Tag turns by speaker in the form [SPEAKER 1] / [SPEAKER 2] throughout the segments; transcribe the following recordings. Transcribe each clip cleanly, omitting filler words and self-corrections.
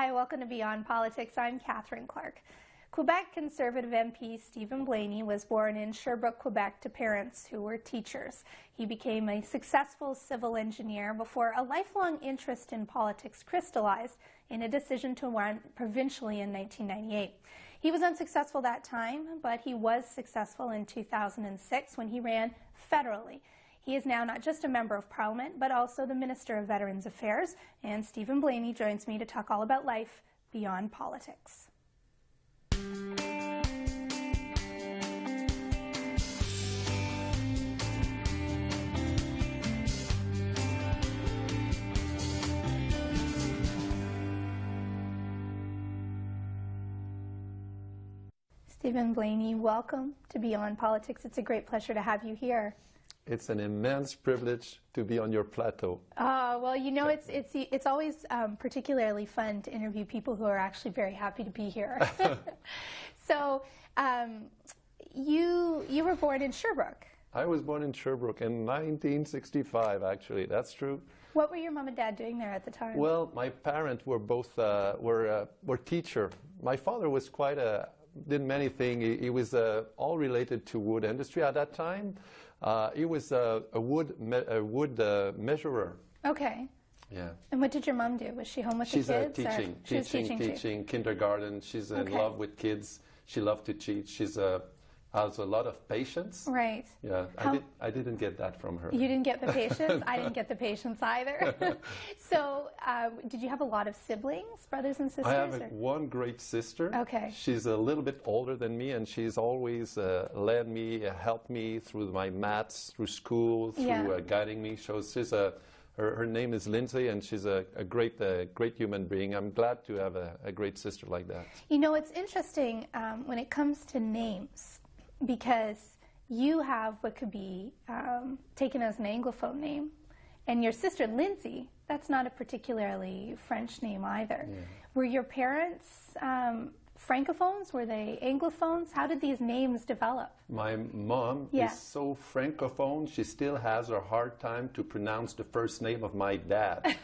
[SPEAKER 1] Hi, welcome to Beyond Politics. I'm Catherine Clark. Quebec Conservative MP Steven Blaney was born in Sherbrooke, Quebec to parents who were teachers. He became a successful civil engineer before a lifelong interest in politics crystallized in a decision to run provincially in 1998. He was unsuccessful that time, but he was successful in 2006 when he ran federally. He is now not just a member of Parliament, but also the Minister of Veterans Affairs, and Steven Blaney joins me to talk all about life beyond politics. Steven Blaney, welcome to Beyond Politics. It's a great pleasure to have you here.
[SPEAKER 2] It's an immense privilege to be on your plateau.
[SPEAKER 1] Well, you know, it's always particularly fun to interview people who are actually very happy to be here. So, you were born in Sherbrooke.
[SPEAKER 2] I was born in Sherbrooke in 1965, actually. That's true.
[SPEAKER 1] What were your mom and dad doing there at the time?
[SPEAKER 2] Well, my parents were both were teacher. My father was did many things. He was all related to wood industry at that time. He was a wood measurer.
[SPEAKER 1] Okay.
[SPEAKER 2] Yeah.
[SPEAKER 1] And what did your mom do? Was she home with the kids?
[SPEAKER 2] She's teaching kindergarten. She's in love with kids. She loved to teach. She's has a lot of patience.
[SPEAKER 1] Right.
[SPEAKER 2] Yeah. I didn't get that from her.
[SPEAKER 1] You didn't get the patience? I didn't get the patience either. So, did you have a lot of siblings, brothers and sisters?
[SPEAKER 2] I have one great sister.
[SPEAKER 1] Okay.
[SPEAKER 2] She's a little bit older than me, and she's always led me, helped me through my maths, through school, through guiding me. So she's her name is Lindsay, and she's a great human being. I'm glad to have a great sister like that.
[SPEAKER 1] You know, it's interesting when it comes to names, because you have what could be taken as an Anglophone name, and your sister Lindsay, that's not a particularly French name either. Yeah. Were your parents Francophones? Were they Anglophones? How did these names develop?
[SPEAKER 2] My mom is so Francophone, she still has a hard time to pronounce the first name of my dad.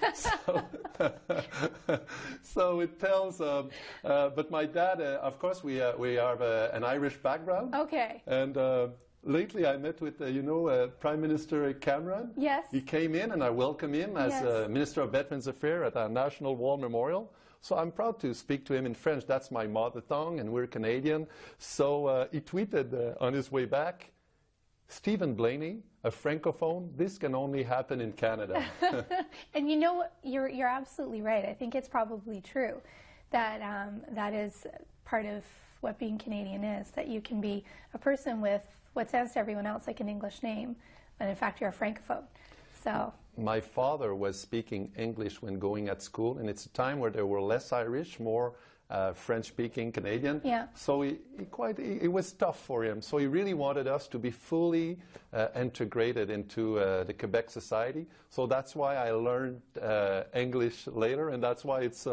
[SPEAKER 2] So it tells, but my dad, of course, we have an Irish background.
[SPEAKER 1] Okay.
[SPEAKER 2] And lately I met with, Prime Minister Cameron.
[SPEAKER 1] Yes.
[SPEAKER 2] He came in and I welcomed him as Minister of Veterans Affairs at our National War Memorial. So I'm proud to speak to him in French. That's my mother tongue, and we're Canadian. So he tweeted on his way back, Steven Blaney, a Francophone, this can only happen in Canada.
[SPEAKER 1] And you know what? You're absolutely right. I think it's probably true that that is part of what being Canadian is, that you can be a person with what sounds to everyone else like an English name, but in fact you're a Francophone. So.
[SPEAKER 2] My father was speaking English when going at school, and it's a time where there were less Irish, more French-speaking Canadian.
[SPEAKER 1] Yeah.
[SPEAKER 2] So it was tough for him. So he really wanted us to be fully integrated into the Quebec society. So that's why I learned English later, and that's why it's.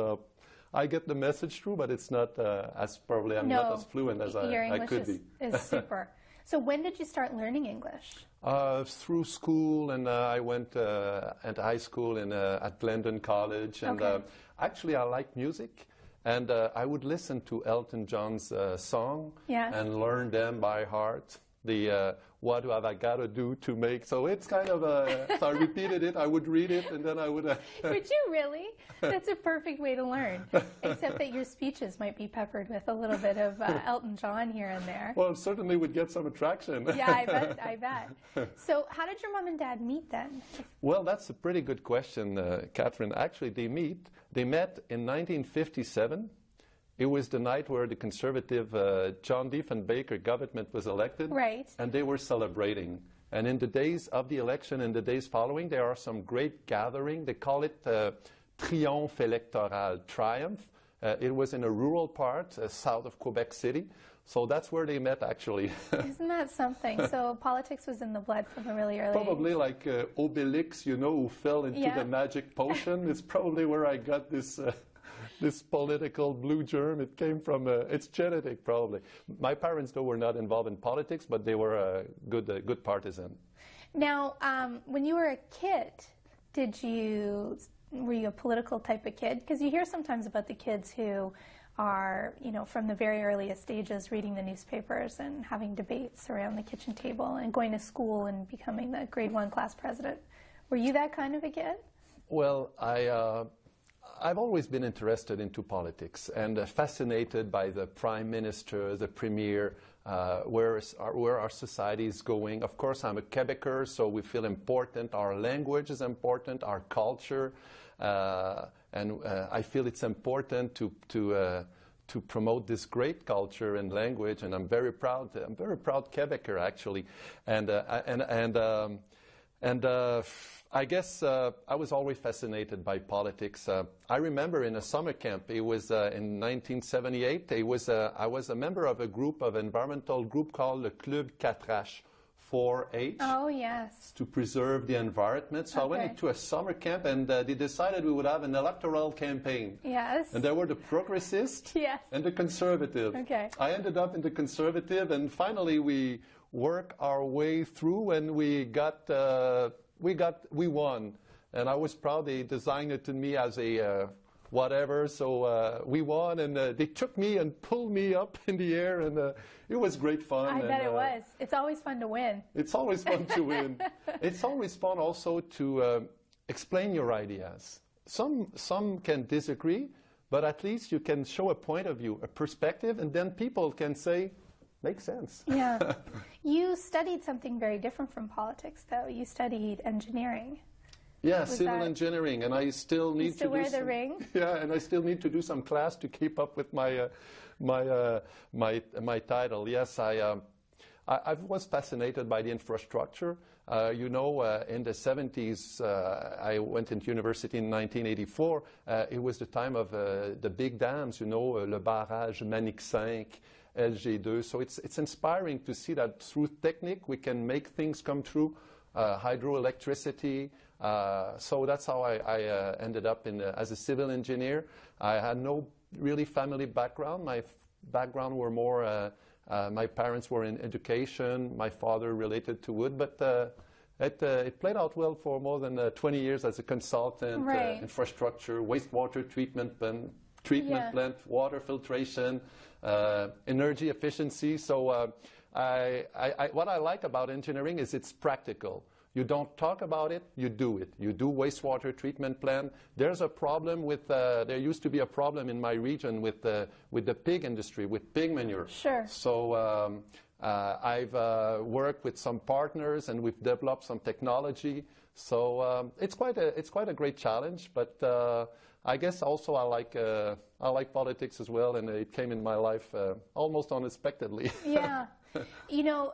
[SPEAKER 2] I get the message through, but it's not I'm not as fluent as I could be.
[SPEAKER 1] Is super. So when did you start learning English?
[SPEAKER 2] Through school, and I went at high school at Glendon College, and actually I like music, and I would listen to Elton John's song and learn them by heart. The what have I got to do to make? So it's kind of so I repeated it. I would read it, and then I would.
[SPEAKER 1] Would you really? That's a perfect way to learn. Except that your speeches might be peppered with a little bit of Elton John here and there.
[SPEAKER 2] Well, it certainly would get some attraction.
[SPEAKER 1] Yeah, I bet. So, how did your mom and dad meet then?
[SPEAKER 2] Well, that's a pretty good question, Catherine. Actually, they met in 1957. It was the night where the Conservative John Diefenbaker government was elected.
[SPEAKER 1] Right.
[SPEAKER 2] And they were celebrating. And in the days of the election and the days following, there are some great gathering. They call it Triomphe Electoral, Triumph. It was in a rural part south of Quebec City. So that's where they met, actually.
[SPEAKER 1] Isn't that something? So politics was in the blood from a really early
[SPEAKER 2] Probably
[SPEAKER 1] age.
[SPEAKER 2] like Obelix, who fell into the magic potion. It's probably where I got this... this political blue germ. It came from, it's genetic probably. My parents, though, were not involved in politics, but they were a good partisan.
[SPEAKER 1] Now, when you were a kid, did you were you a political type of kid? Because you hear sometimes about the kids who are, you know, from the very earliest stages reading the newspapers and having debates around the kitchen table and going to school and becoming the grade 1 class president. Were you that kind of a kid?
[SPEAKER 2] Well, I've always been interested into politics and fascinated by the prime minister, the premier, where our society is going. Of course, I'm a Quebecer, so we feel important. Our language is important, our culture, and I feel it's important to promote this great culture and language. And I'm very proud. I'm very proud Quebecer, actually, and I guess I was always fascinated by politics. I remember in a summer camp, it was in 1978, I was a member of a group, of environmental group called le Club 4H, 4H.
[SPEAKER 1] Oh, yes.
[SPEAKER 2] To preserve the environment. So I went into a summer camp, and they decided we would have an electoral campaign.
[SPEAKER 1] Yes.
[SPEAKER 2] And there were the progressists and the conservative.
[SPEAKER 1] Okay.
[SPEAKER 2] I ended up in the conservative, and finally we worked our way through, and we won, and I was proud. They designed it to me as a whatever, so we won, and they took me and pulled me up in the air, and it was great fun.
[SPEAKER 1] I bet it was. It's always fun to win.
[SPEAKER 2] It's always fun to win. It's always fun also to explain your ideas. Some can disagree, but at least you can show a point of view, a perspective, and then people can say, makes sense.
[SPEAKER 1] Yeah. You studied something very different from politics, though. You studied engineering.
[SPEAKER 2] Yeah, civil engineering, and I still need to
[SPEAKER 1] wear the ring.
[SPEAKER 2] Yeah, and I still need to do some class to keep up with my title. Yes, I was fascinated by the infrastructure. You know, in the 70s, I went into university in 1984. It was the time of the big dams. You know, le barrage Manic 5. LG2. So it's inspiring to see that through technique we can make things come true, hydroelectricity. So that's how I ended up as a civil engineer. I had no really family background. My background were more, my parents were in education, my father related to wood, but it played out well for more than 20 years as a consultant, infrastructure, wastewater treatment plant, water filtration, energy efficiency. So what I like about engineering is it's practical. You don't talk about it, you do it. You do wastewater treatment plant. There's a problem with, there used to be a problem in my region with the pig industry, with pig manure.
[SPEAKER 1] Sure.
[SPEAKER 2] So I've worked with some partners, and we've developed some technology. So it's quite a great challenge, but I guess also I like politics as well, and it came in my life almost unexpectedly.
[SPEAKER 1] Yeah. You know,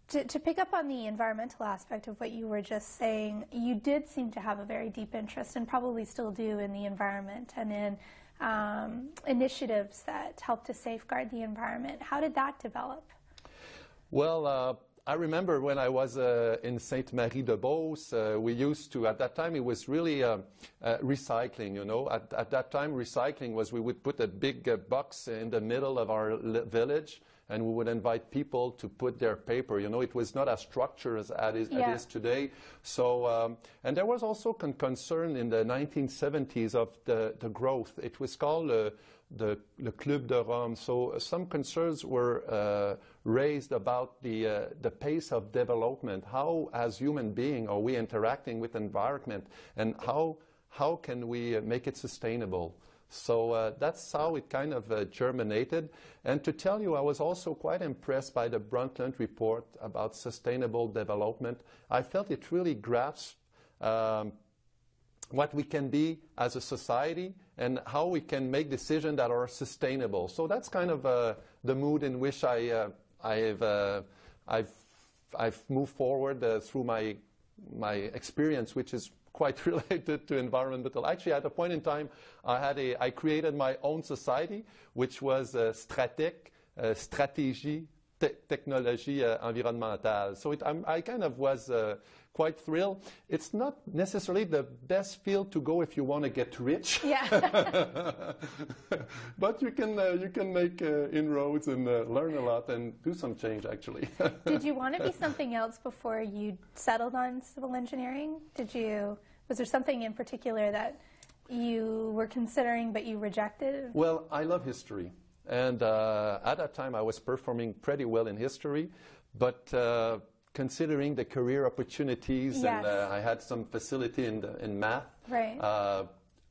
[SPEAKER 1] to pick up on the environmental aspect of what you were just saying, you did seem to have a very deep interest, and probably still do, in the environment and in initiatives that help to safeguard the environment. How did that develop?
[SPEAKER 2] Well, I remember when I was in Sainte-Marie-de-Beauce, we used to, at that time, it was really recycling, you know. At that time, recycling was we would put a big box in the middle of our village, and we would invite people to put their paper. You know, it was not as structured as it is today. So, and there was also concern in the 1970s of the growth. It was called the Club de Rome. So some concerns were raised about the pace of development. How, as human beings, are we interacting with the environment, and how can we make it sustainable? So that's how it kind of germinated. And to tell you, I was also quite impressed by the Brundtland report about sustainable development. I felt it really grasped what we can be as a society and how we can make decisions that are sustainable. So that's kind of the mood in which I've moved forward through my experience, which is quite related to environmental. Actually, at a point in time, I created my own society, which was Stratec, Stratégie, Technologie Environnementale. So I kind of was quite thrilled. It's not necessarily the best field to go if you want to get rich.
[SPEAKER 1] Yeah.
[SPEAKER 2] But you can make inroads and learn a lot and do some change, actually.
[SPEAKER 1] Did you want to be something else before you settled on civil engineering? Did you Was there something in particular that you were considering but you rejected?
[SPEAKER 2] Well, I love history. And at that time, I was performing pretty well in history. But considering the career opportunities,
[SPEAKER 1] yes.
[SPEAKER 2] and I had some facility in math,
[SPEAKER 1] right.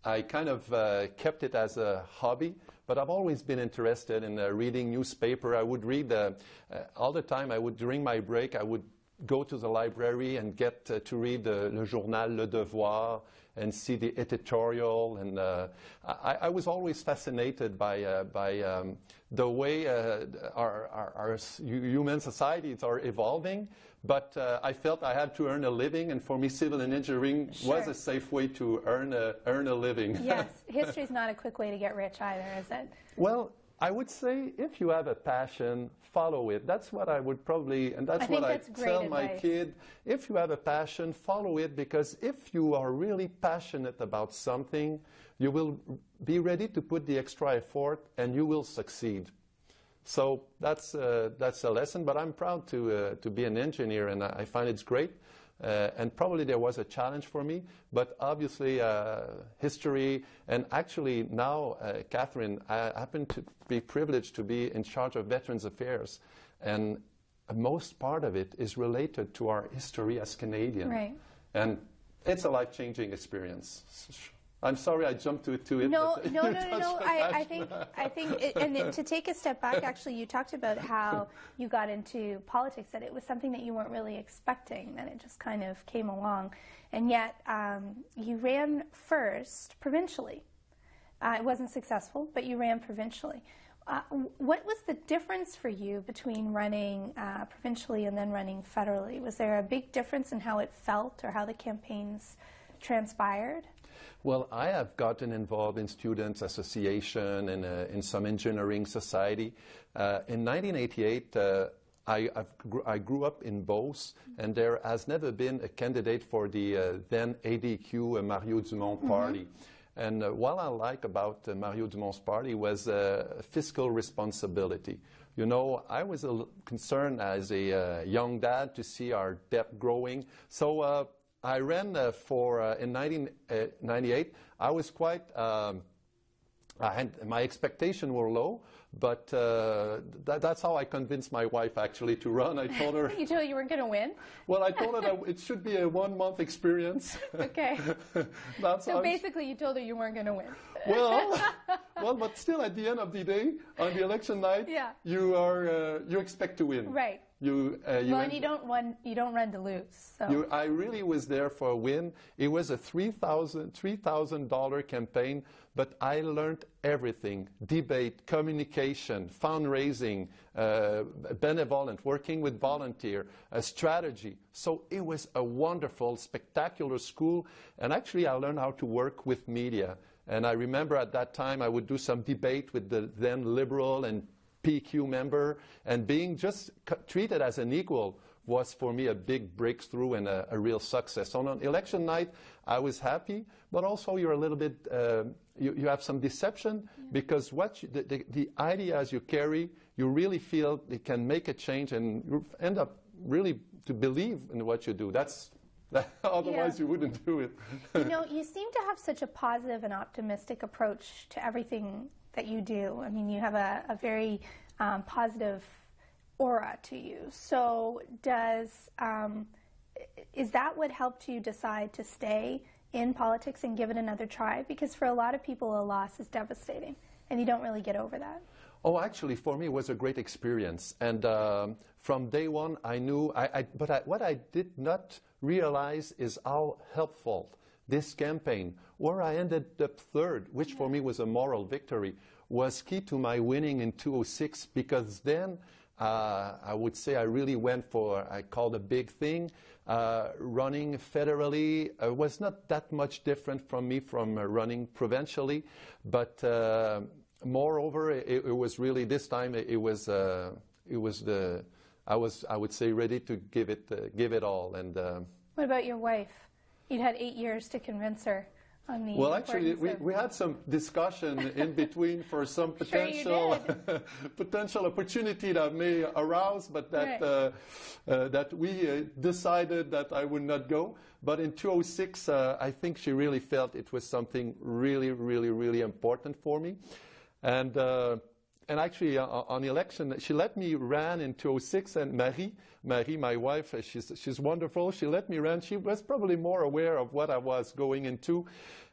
[SPEAKER 2] I kind of kept it as a hobby. But I've always been interested in reading newspaper. I would read all the time. During my break, I would go to the library and get to read Le Journal, Le Devoir, and see the editorial. And I was always fascinated by the way our human societies are evolving. But I felt I had to earn a living, and for me, civil engineering
[SPEAKER 1] sure.
[SPEAKER 2] was a safe way to earn a living.
[SPEAKER 1] Yes, history is not a quick way to get rich either, is it?
[SPEAKER 2] Well, I would say if you have a passion, follow it. That's what I would probably, and that's what I tell my kid. If you have a passion, follow it, because if you are really passionate about something, you will be ready to put the extra effort, and you will succeed. So that's a lesson, but I'm proud to be an engineer, and I find it's great. And probably there was a challenge for me, but obviously history, and actually now, Catherine, I happen to be privileged to be in charge of Veterans Affairs, and most part of it is related to our history as Canadian.
[SPEAKER 1] Right.
[SPEAKER 2] And it's a life-changing experience. I'm sorry I jumped to it.
[SPEAKER 1] No. I think, and to take a step back, actually, you talked about how you got into politics, that it was something that you weren't really expecting, that it just kind of came along. And yet, you ran first provincially. It wasn't successful, but you ran provincially. What was the difference for you between running provincially and then running federally? Was there a big difference in how it felt or how the campaigns transpired?
[SPEAKER 2] Well, I have gotten involved in students' association and in some engineering society. In 1988, I grew up in Beauce, and there has never been a candidate for the then ADQ Mario Dumont party. And what I like about Mario Dumont's party was fiscal responsibility. You know, I was concerned as a young dad to see our debt growing. So I ran in 1998. I was quite, my expectations were low, but that's how I convinced my wife actually to run. I told her.
[SPEAKER 1] You told her you weren't going to win?
[SPEAKER 2] Well, I told her that it should be a 1-month experience.
[SPEAKER 1] Okay. So basically you told her you weren't going to win.
[SPEAKER 2] Well, but still at the end of the day, on the election night, yeah. You expect to win.
[SPEAKER 1] Right. And you don't run to lose. So.
[SPEAKER 2] I really was there for a win. It was a $3,000 campaign, but I learned everything: debate, communication, fundraising, benevolent, working with volunteer, strategy. So it was a wonderful, spectacular school, and actually I learned how to work with media. And I remember at that time I would do some debate with the then Liberal and PQ member, and being just treated as an equal was for me a big breakthrough and a real success. On election night, I was happy, but also you're a little bit, you have some deception, because the ideas you carry, you really feel it can make a change, and you end up really to believe in what you do. Otherwise you wouldn't do it.
[SPEAKER 1] You know, you seem to have such a positive and optimistic approach to everything that you do. I mean, you have a very positive aura to you. So is that what helped you decide to stay in politics and give it another try? Because for a lot of people, a loss is devastating, and you don't really get over that.
[SPEAKER 2] Oh, actually, for me, it was a great experience. And from day one, I knew, but what I did not realize is how helpful this campaign, where I ended up third, which for me was a moral victory, was key to my winning in 2006, because then I would say I really went for, I called a big thing. Running federally was not that much different from me from running provincially, but moreover, it was really, this time I would say, ready to give it all. And
[SPEAKER 1] what about your wife? You'd had 8 years to convince her. on the
[SPEAKER 2] Well, actually, we had some discussion in between for some potential potential opportunity that may arouse, but that that we decided that I would not go. But in 2006, I think she really felt it was something really, really, really important for me, and actually on election, she let me run in 2006, and Marie, my wife, she's wonderful. She let me run. She was probably more aware of what I was going into.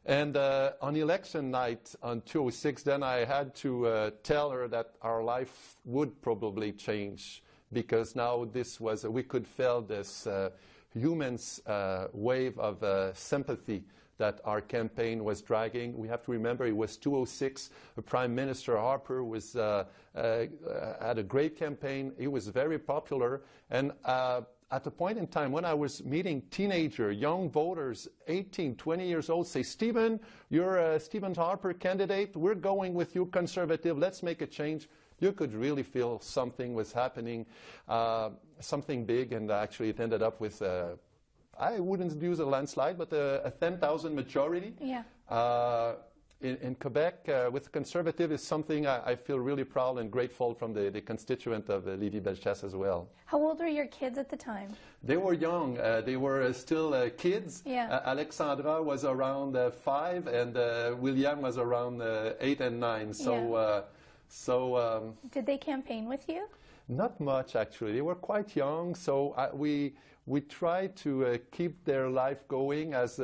[SPEAKER 2] And on election night on 2006, then I had to tell her that our life would probably change, because now we could feel this human's wave of sympathy that our campaign was dragging. We have to remember it was 2006. Prime Minister Harper had a great campaign. He was very popular. And at a point in time when I was meeting young voters, 18, 20 years old, say, Stephen, you're Stephen Harper candidate. We're going with you, Conservative. Let's make a change. You could really feel something was happening, something big. And actually it ended up with I wouldn't use a landslide, but a 10,000 majority.
[SPEAKER 1] Yeah.
[SPEAKER 2] In Quebec, with Conservative is something I feel really proud and grateful from the constituent of Lévis-Bellechasse as well.
[SPEAKER 1] How old were your kids at the time?
[SPEAKER 2] They were young. They were still kids.
[SPEAKER 1] Yeah.
[SPEAKER 2] Alexandra was around 5, and William was around 8 and 9. So,
[SPEAKER 1] did they campaign with you?
[SPEAKER 2] Not much, actually. They were quite young, so we tried to keep their life going as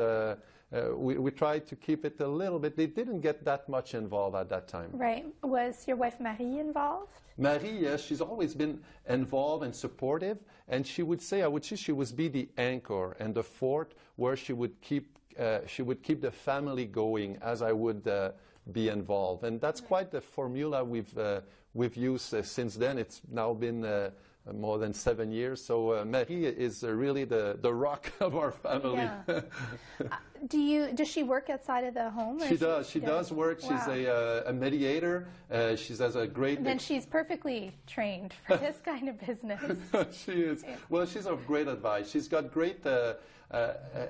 [SPEAKER 2] we tried to keep it a little bit. They didn't get that much involved at that time.
[SPEAKER 1] Right. Was your wife Marie involved?
[SPEAKER 2] Marie, yes, she's always been involved and supportive, and she would say, I would say she would be the anchor and the fort where she would keep the family going as I would be involved. And that's quite the formula we've used since then. It's now been more than 7 years. So Marie is really the rock of our family.
[SPEAKER 1] Yeah. Does she work outside of the home?
[SPEAKER 2] She does. She does work.
[SPEAKER 1] Wow.
[SPEAKER 2] She's a mediator. She has a great...
[SPEAKER 1] Then she's perfectly trained for this kind of business.
[SPEAKER 2] She is. Yeah. Well, she's of great advice. She's got great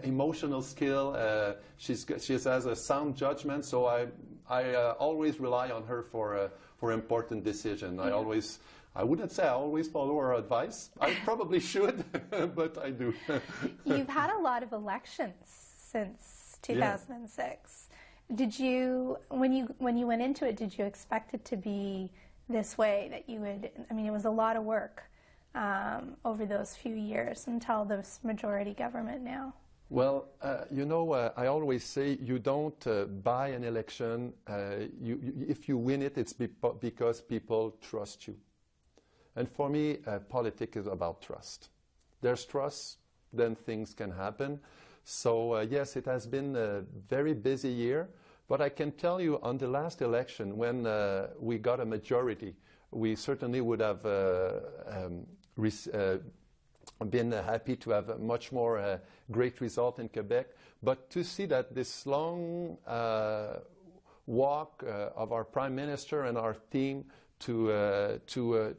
[SPEAKER 2] emotional skill. She has a sound judgment. So I always rely on her for important decisions. Yeah. I wouldn't say I always follow her advice. I probably should, but I do.
[SPEAKER 1] You've had a lot of elections since 2006. Yeah. Did you, when you went into it, did you expect it to be this way, that you would, I mean, it was a lot of work over those few years until this majority government now? Well,
[SPEAKER 2] I always say you don't buy an election. If you win it, it's because people trust you. And for me, politics is about trust. There's trust, then things can happen. So yes, it has been a very busy year. But I can tell you on the last election, when we got a majority, we certainly would have been happy to have a much more great result in Quebec. But to see that this long walk of our Prime Minister and our team to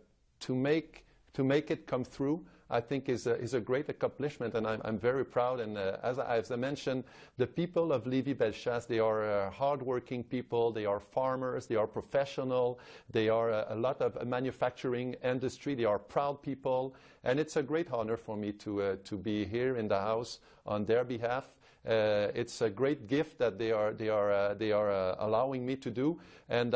[SPEAKER 2] make it come through, I think is a great accomplishment, and I'm very proud. And as I mentioned, the people of Lévis-Bellechasse, they are hardworking people. They are farmers. They are professional. They are a lot of manufacturing industry. They are proud people, and it's a great honor for me to be here in the House on their behalf. It's a great gift that they are allowing me to do, and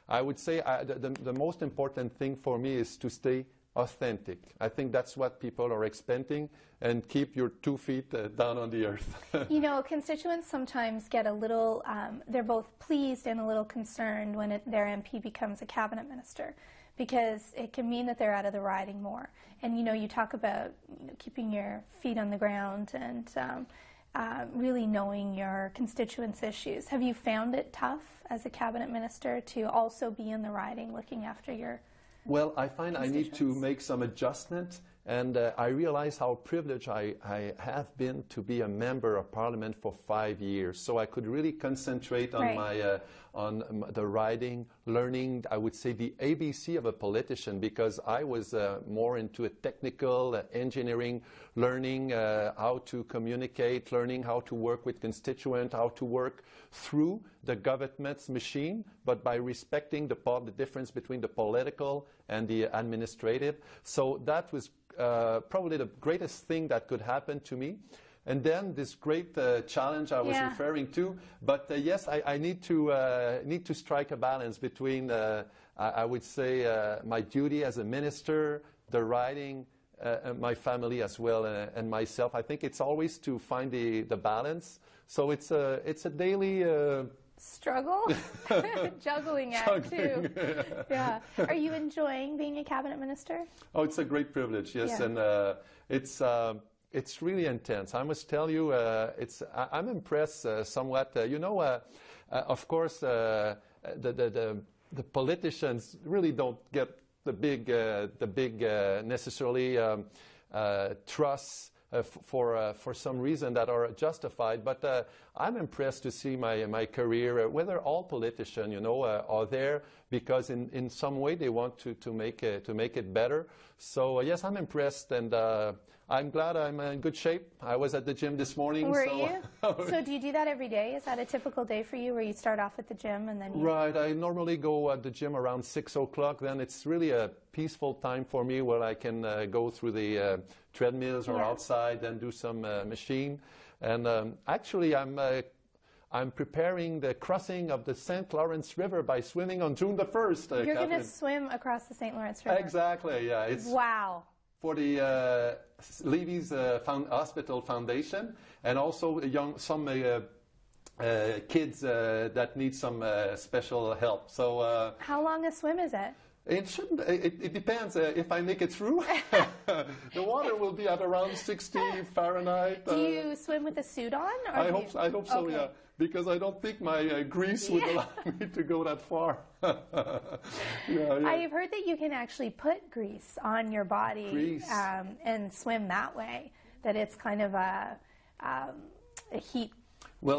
[SPEAKER 2] I would say the most important thing for me is to stay authentic. I think that's what people are expecting, and keep your 2 feet down on the earth.
[SPEAKER 1] You know, constituents sometimes get a little, they're both pleased and a little concerned when their MP becomes a cabinet minister, because it can mean that they're out of the riding more. And you talk about keeping your feet on the ground and really knowing your constituents' issues. Have you found it tough as a cabinet minister to also be in the riding, looking after your...
[SPEAKER 2] Well, I find I need to make some adjustment, and I realize how privileged I have been to be a member of Parliament for 5 years. So I could really concentrate on the writing, learning, I would say, the ABC of a politician, because I was more into a technical engineering, learning how to communicate, learning how to work with constituents, how to work through the government's machine, but by respecting the difference between the political and the administrative. So that was probably the greatest thing that could happen to me. And then this great challenge I was referring to. But yes, I need to strike a balance between, I would say, my duty as a minister, the writing, my family as well, and myself. I think it's always to find the balance. So it's a daily
[SPEAKER 1] struggle, juggling act too. Yeah. Are you enjoying being a cabinet minister?
[SPEAKER 2] Oh, it's a great privilege. Yes, and it's really intense. I must tell you, I'm impressed somewhat. Of course, the politicians really don't get the big necessarily trust for some reason that are justified. But I'm impressed to see my career, whether all politicians, are there because in some way they want to make it better. So yes, I'm impressed, and I'm glad I'm in good shape. I was at the gym this morning.
[SPEAKER 1] Were you? So do you do that every day? Is that a typical day for you, where you start off at the gym and then you...
[SPEAKER 2] Right. I normally go at the gym around 6 o'clock. Then it's really a peaceful time for me where I can go through the treadmills or outside and do some machine. And actually, I'm preparing the crossing of the St. Lawrence River by swimming on June the 1st.
[SPEAKER 1] You're going to swim across the St. Lawrence River?
[SPEAKER 2] Exactly, yeah.
[SPEAKER 1] Wow.
[SPEAKER 2] For the Levy's Hospital Foundation, and also some kids that need some special help. So,
[SPEAKER 1] how long a swim is it?
[SPEAKER 2] It shouldn't. It depends if I make it through. The water will be at around 60 Fahrenheit.
[SPEAKER 1] Do you swim with a suit on? Or
[SPEAKER 2] I hope so. Okay. Yeah, because I don't think my grease would allow me to go that far.
[SPEAKER 1] I've heard that you can actually put grease on your body and swim that way. That it's kind of a heat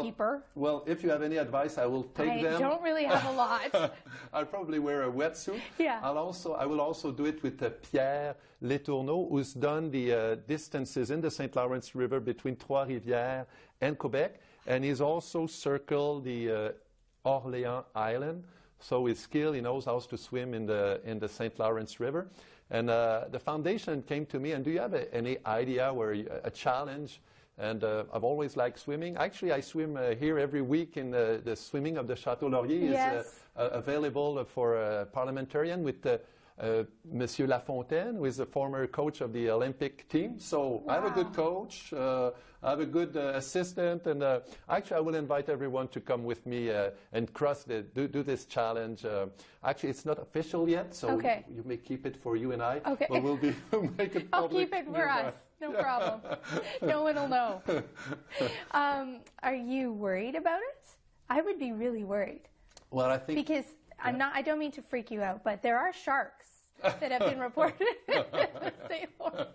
[SPEAKER 1] keeper.
[SPEAKER 2] Well, if you have any advice, I will take them.
[SPEAKER 1] I don't really have a lot.
[SPEAKER 2] I'll probably wear a wetsuit.
[SPEAKER 1] Yeah.
[SPEAKER 2] I will also do it with Pierre Letourneau, who's done the distances in the St. Lawrence River between Trois-Rivières and Quebec, and he's also circled the Orléans Island. So he's skilled. He knows how to swim in the St. Lawrence River. And the foundation came to me, and do you have any idea where a challenge? And I've always liked swimming. Actually, I swim here every week in the swimming of the Château Laurier. Is available for parliamentarian with Monsieur Lafontaine, who is the former coach of the Olympic team. So I have a good coach. I have a good assistant. And actually, I will invite everyone to come with me and do this challenge. Actually, it's not official yet, so you may keep it for you and I.
[SPEAKER 1] Okay.
[SPEAKER 2] But we'll make it public.
[SPEAKER 1] I'll keep it for us. No problem. No one will know. Are you worried about it? I would be really worried.
[SPEAKER 2] Well, I think...
[SPEAKER 1] Because I don't mean to freak you out, but there are sharks that have been reported in the St. Lawrence.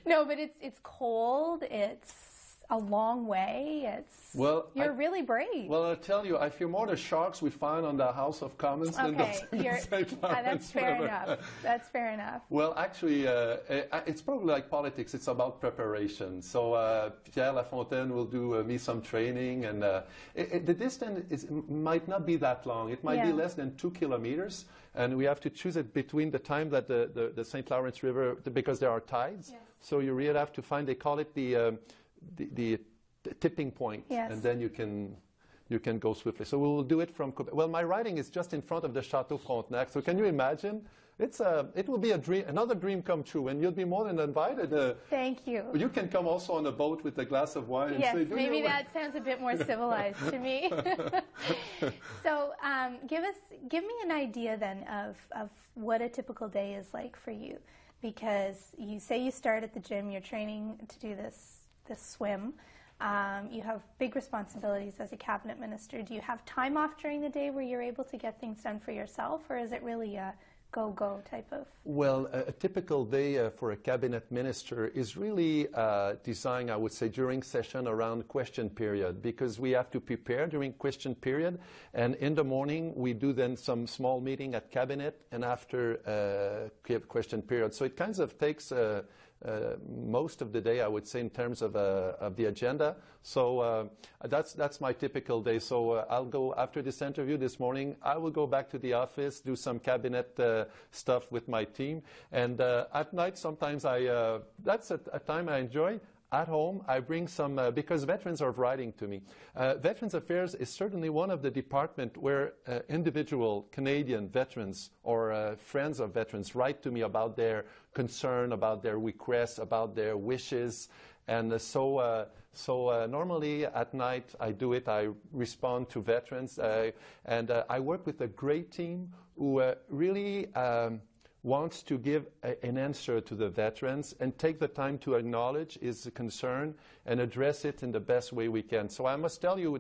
[SPEAKER 1] No, but it's cold. It's a long way. You're really brave.
[SPEAKER 2] Well, I'll tell you, I feel more the sharks we find on the House of Commons than the St. Lawrence
[SPEAKER 1] that's fair enough. That's fair enough.
[SPEAKER 2] Well, actually, it's probably like politics. It's about preparation. So Pierre Lafontaine will do me some training, and the distance might not be that long. It might be less than 2 kilometers, and we have to choose it between the time that the St. Lawrence River, because there are tides. Yes. So you really have to find. They call it the tipping point, and then you can go swiftly. So we will do it from Quebec. Well, my riding is just in front of the Château Frontenac. So can you imagine? It will be another dream come true, and you'll be more than invited.
[SPEAKER 1] Thank you.
[SPEAKER 2] You can come also on a boat with a glass of wine.
[SPEAKER 1] Yes,
[SPEAKER 2] and say,
[SPEAKER 1] maybe that sounds a bit more civilized to me. So give me an idea then of what a typical day is like for you, because you say you start at the gym, you're training to do this swim. You have big responsibilities as a cabinet minister. Do you have time off during the day where you're able to get things done for yourself, or is it really go type of?
[SPEAKER 2] Well, a typical day for a cabinet minister is really designed, I would say, during session around question period, because we have to prepare during question period, and in the morning we do then some small meeting at cabinet, and after question period. So it kind of takes most of the day, I would say, in terms of the agenda. So that's my typical day. So I'll go after this interview this morning. I will go back to the office, do some cabinet stuff with my team, and at night sometimes that's a time I enjoy. At home, I bring some, because veterans are writing to me. Veterans Affairs is certainly one of the departments where individual Canadian veterans or friends of veterans write to me about their concern, about their requests, about their wishes. And so normally at night I do it. I respond to veterans. And I work with a great team who really wants to give an answer to the veterans and take the time to acknowledge his concern and address it in the best way we can. So I must tell you,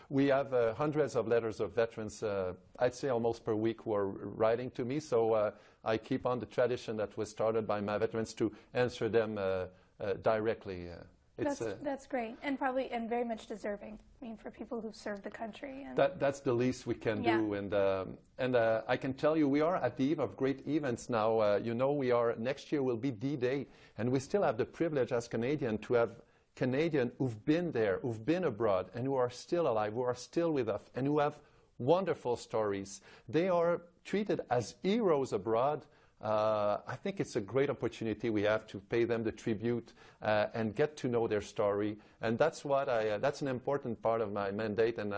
[SPEAKER 2] we have hundreds of letters of veterans, I'd say almost per week, who are writing to me. So I keep on the tradition that was started by my veterans to answer them directly.
[SPEAKER 1] That's great, and probably very much deserving. I mean, for people who've served the country. And
[SPEAKER 2] that's the least we can do, and I can tell you, we are at the eve of great events now. Next year will be D-Day, and we still have the privilege as Canadians to have Canadians who've been there, who've been abroad, and who are still alive, who are still with us, and who have wonderful stories. They are treated as heroes abroad. I think it's a great opportunity we have to pay them the tribute and get to know their story. And that's that's an important part of my mandate. And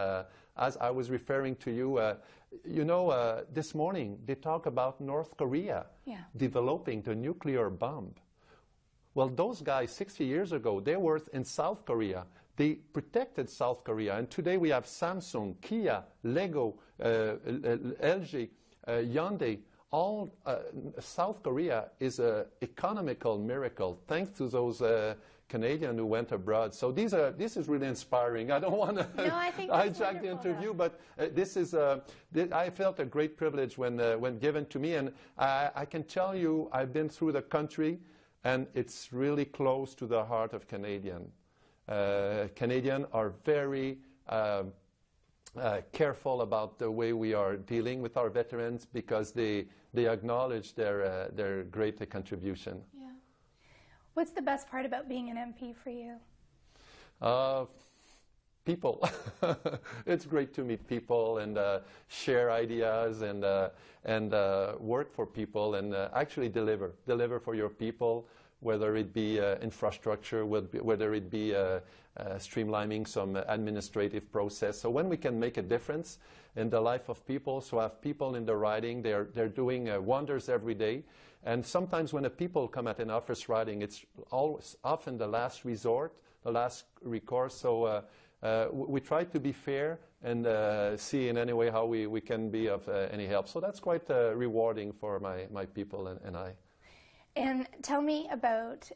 [SPEAKER 2] as I was referring to you, this morning they talk about North Korea developing the nuclear bomb. Well, those guys 60 years ago, they were in South Korea. They protected South Korea. And today we have Samsung, Kia, Lego, LG, Hyundai. All South Korea is an economical miracle thanks to those Canadians who went abroad. So this is really inspiring. I don't want to hijack the interview, but I felt a great privilege when given to me, and I can tell you I've been through the country, and it's really close to the heart of Canadian. Canadians are very careful about the way we are dealing with our veterans because they acknowledge their great contribution.
[SPEAKER 1] Yeah. What's the best part about being an MP for you?
[SPEAKER 2] People. It's great to meet people and share ideas and work for people and actually deliver for your people, whether it be infrastructure, whether it be streamlining some administrative process. So when we can make a difference in the life of people, so have people in the riding, they're doing wonders every day. And sometimes when the people come at an office riding, it's often the last resort, the last recourse. So we try to be fair and see in any way how we can be of any help. So that's quite rewarding for my people and I.
[SPEAKER 1] And tell me about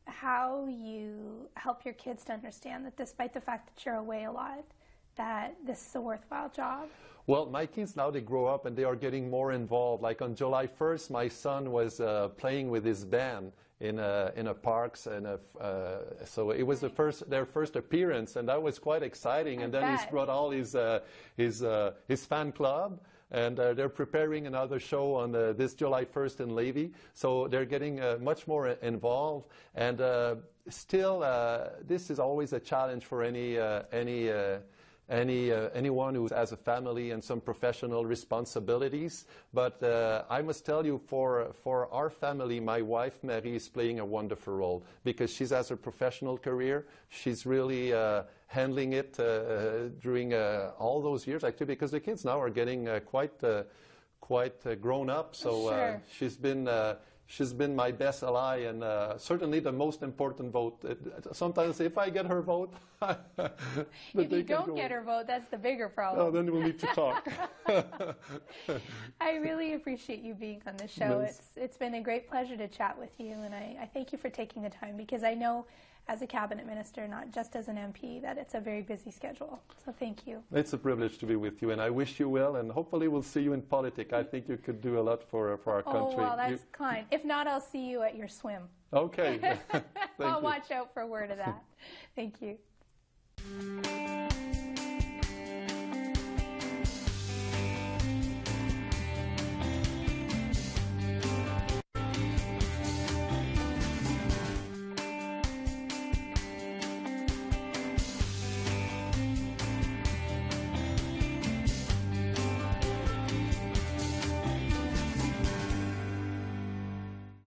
[SPEAKER 1] how you help your kids to understand that despite the fact that you're away a lot, that this is a worthwhile job.
[SPEAKER 2] Well, my kids now, they grow up and they are getting more involved. Like on July 1st, my son was playing with his band in a parks, and so it was their first appearance, and that was quite exciting. And then he's brought all his fan club. And they're preparing another show on this July 1st in Lévis. So they're getting much more involved. And still, this is always a challenge for anyone who has a family and some professional responsibilities. But I must tell you, for our family, my wife, Marie, is playing a wonderful role because she has a professional career. She's really handling it during all those years, actually, because the kids now are getting quite grown up. So
[SPEAKER 1] sure.
[SPEAKER 2] She's been my best ally and certainly the most important vote. Sometimes if I get her vote...
[SPEAKER 1] if you don't get her vote, that's the bigger problem.
[SPEAKER 2] Oh, then we'll need to talk.
[SPEAKER 1] I really appreciate you being on the show.
[SPEAKER 2] Nice.
[SPEAKER 1] It's been a great pleasure to chat with you, and I thank you for taking the time because I know as a cabinet minister, not just as an MP, that it's a very busy schedule. So thank you.
[SPEAKER 2] It's a privilege to be with you, and I wish you well, and hopefully we'll see you in politics. I think you could do a lot for our country.
[SPEAKER 1] Oh, well, that's kind. If not, I'll see you at your swim.
[SPEAKER 2] Okay.
[SPEAKER 1] I'll watch out for word of that. Thank you.